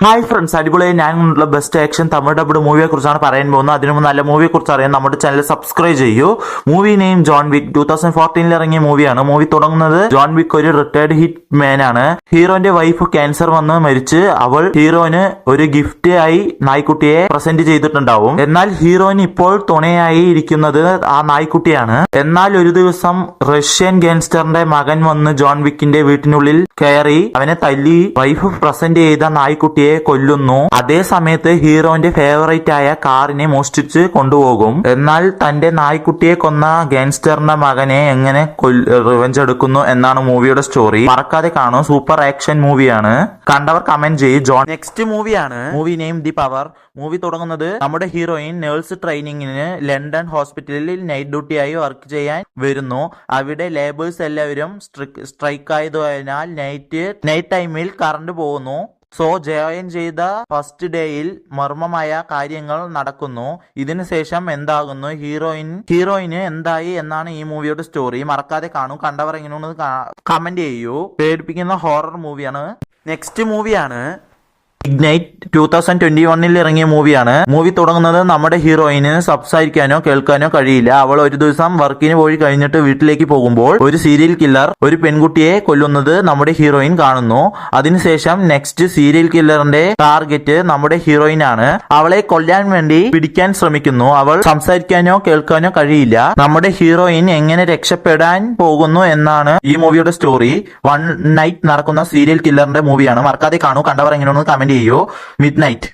Hi friends, അടിപൊളിയായി ഞാനുള്ള best action Tamil dubbed മൂവിയെ കുറിച്ചാണ് പറയാൻ പോകുന്നത്. അതിനു മുമ്പ് നല്ല മൂവിയെ കുറിച്ച് അറിയാൻ നമ്മുടെ ചാനൽ സബ്സ്ക്രൈബ് ചെയ്യൂ. Movie name John Wick. 2014 ഇറങ്ങിയ മൂവിയാണ്. മൂവി തുടങ്ങുന്നത് ജോൺ വിക്ക് ഒരു റിട്ടയർഡ് ഹിറ്റ് മാൻ ആണ്. ഹീറോന്റെ വൈഫ് ക്യാൻസർ വന്ന് മരിച്ച് അവൾ ഹീറോന് ഒരു ഗിഫ്റ്റ് ആയി നായ്ക്കുട്ടിയെ പ്രസന്റ് ചെയ്തിട്ടുണ്ടാവും. എന്നാൽ ഹീറോയിന് ഇപ്പോൾ തുണയായി ഇരിക്കുന്നത് ആ നായ്ക്കുട്ടിയാണ്. എന്നാൽ ഒരു ദിവസം റഷ്യൻ ഗാങ്സ്റ്ററിന്റെ മകൻ വന്ന് ജോൺ വിക്കിന്റെ വീട്ടിനുള്ളിൽ കയറി അവനെ തല്ലി വൈഫ് പ്രസന്റ് ചെയ്ത നായ്ക്കുട്ടിയെ കൊല്ലുന്നു. അതേ സമയത്ത് ഹീറോന്റെ ഫേവറേറ്റ് ആയ കാറിനെ മോഷ്ടിച്ച് കൊണ്ടുപോകും. എന്നാൽ തന്റെ നായ്ക്കുട്ടിയെ കൊന്ന ഗാങ്സ്റ്ററിന്റെ മകനെ എങ്ങനെ റിവെഞ്ച് എടുക്കുന്നു എന്നാണ് മൂവിയുടെ സ്റ്റോറി. മറക്കാതെ കാണൂ, സൂപ്പർ ആക്ഷൻ മൂവിയാണ്. കണ്ടവർ കമന്റ് ചെയ്യും. നെക്സ്റ്റ് മൂവിയാണ് movie name the power. Movie തുടങ്ങുന്നത് നമ്മുടെ ഹീറോയിൻ നേഴ്സ് ട്രെയിനിങ്ങിന് ലണ്ടൻ ഹോസ്പിറ്റലിൽ നൈറ്റ് ഡ്യൂട്ടി ആയി വർക്ക് ചെയ്യാൻ വരുന്നു. അവിടെ ലേബേഴ്സ് എല്ലാവരും സ്ട്രൈക്ക് ആയതിനാൽ നൈറ്റ് ടൈമിൽ കറണ്ട് പോകുന്നു. സോ ജോയിൻ ചെയ്ത ഫസ്റ്റ് ഡേയിൽ മർമ്മമായ കാര്യങ്ങൾ നടക്കുന്നു. ഇതിനുശേഷം എന്താകുന്നു, ഹീറോയിന് എന്തായി എന്നാണ് ഈ മൂവിയുടെ സ്റ്റോറി. മറക്കാതെ കാണൂ, കണ്ടവർ എങ്ങനെയുണ്ടെന്ന് കമന്റ് ചെയ്യൂ. പേടിപ്പിക്കുന്ന ഹൊറർ മൂവിയാണ്. നെക്സ്റ്റ് മൂവിയാണ് ഇഗ്നൈറ്റ്. 2021 ഇറങ്ങിയ മൂവിയാണ്. മൂവി തുടങ്ങുന്നത് നമ്മുടെ ഹീറോയിന് സംസാരിക്കാനോ കേൾക്കാനോ കഴിയില്ല. അവൾ ഒരു ദിവസം വർക്കിന് പോയി കഴിഞ്ഞിട്ട് വീട്ടിലേക്ക് പോകുമ്പോൾ ഒരു സീരിയൽ കില്ലർ ഒരു പെൺകുട്ടിയെ കൊല്ലുന്നത് നമ്മുടെ ഹീറോയിൻ കാണുന്നു. അതിനുശേഷം നെക്സ്റ്റ് സീരിയൽ കില്ലറിന്റെ ടാർഗറ്റ് നമ്മുടെ ഹീറോയിൻ ആണ്. അവളെ കൊല്ലാൻ വേണ്ടി പിടിക്കാൻ ശ്രമിക്കുന്നു. അവൾ സംസാരിക്കാനോ കേൾക്കാനോ കഴിയില്ല. നമ്മുടെ ഹീറോയിൻ എങ്ങനെ രക്ഷപ്പെടാൻ പോകുന്നു എന്നാണ് ഈ മൂവിയുടെ സ്റ്റോറി. വൺ നൈറ്റ് നടക്കുന്ന സീരിയൽ കില്ലറിന്റെ മൂവിയാണ്. മറക്കാതെ കാണൂ, കണ്ടവർ എങ്ങനെയൊന്ന് കമന്റ് ചെയ്യൂ. മിഡ്നൈറ്റ്.